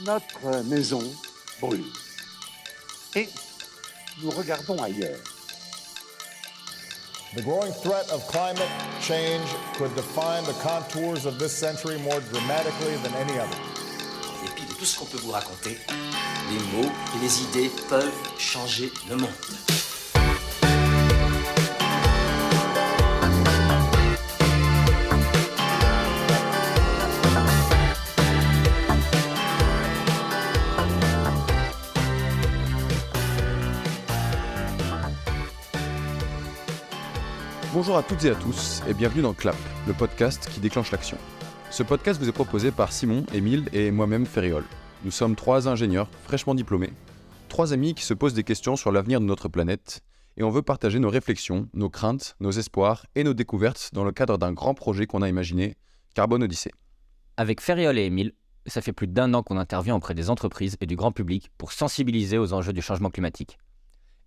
Notre maison brûle. Et nous regardons ailleurs. The growing threat of climate change could define the contours of this century more dramatically than any other. En dépit de tout ce qu'on peut vous raconter, les mots et les idées peuvent changer le monde. Bonjour à toutes et à tous et bienvenue dans CLAP, le podcast qui déclenche l'action. Ce podcast vous est proposé par Simon, Émile et moi-même Ferriol. Nous sommes trois ingénieurs fraîchement diplômés, trois amis qui se posent des questions sur l'avenir de notre planète et on veut partager nos réflexions, nos craintes, nos espoirs et nos découvertes dans le cadre d'un grand projet qu'on a imaginé, Carbone Odyssée. Avec Ferriol et Émile, ça fait plus d'1 an qu'on intervient auprès des entreprises et du grand public pour sensibiliser aux enjeux du changement climatique.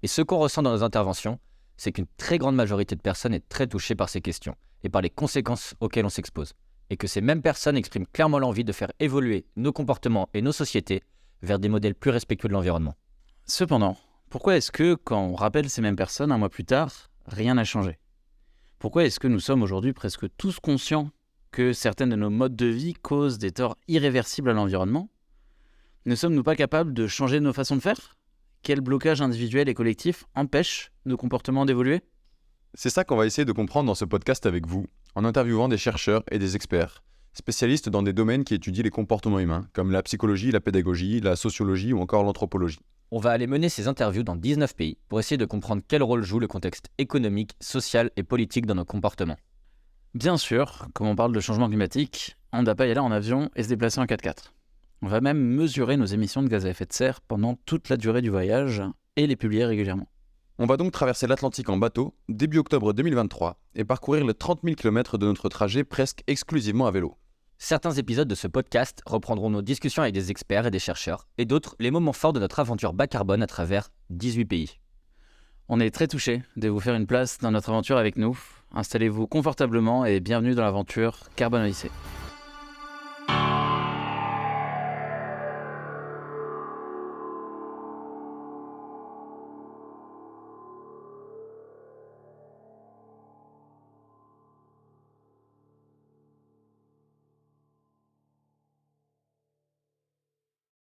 Et ce qu'on ressent dans nos interventions, c'est qu'une très grande majorité de personnes est très touchée par ces questions et par les conséquences auxquelles on s'expose. Et que ces mêmes personnes expriment clairement l'envie de faire évoluer nos comportements et nos sociétés vers des modèles plus respectueux de l'environnement. Cependant, pourquoi est-ce que, quand on rappelle ces mêmes personnes 1 mois plus tard, rien n'a changé ? Pourquoi est-ce que nous sommes aujourd'hui presque tous conscients que certains de nos modes de vie causent des torts irréversibles à l'environnement ? Ne sommes-nous pas capables de changer nos façons de faire ? Quel blocage individuel et collectif empêche nos comportements d'évoluer ? C'est ça qu'on va essayer de comprendre dans ce podcast avec vous, en interviewant des chercheurs et des experts, spécialistes dans des domaines qui étudient les comportements humains, comme la psychologie, la pédagogie, la sociologie ou encore l'anthropologie. On va aller mener ces interviews dans 19 pays pour essayer de comprendre quel rôle joue le contexte économique, social et politique dans nos comportements. Bien sûr, comme on parle de changement climatique, on ne doit pas y aller en avion et se déplacer en 4x4. On va même mesurer nos émissions de gaz à effet de serre pendant toute la durée du voyage et les publier régulièrement. On va donc traverser l'Atlantique en bateau début octobre 2023 et parcourir les 30 000 km de notre trajet presque exclusivement à vélo. Certains épisodes de ce podcast reprendront nos discussions avec des experts et des chercheurs, et d'autres les moments forts de notre aventure bas carbone à travers 18 pays. On est très touchés de vous faire une place dans notre aventure avec nous. Installez-vous confortablement et bienvenue dans l'aventure Carbone Odyssée.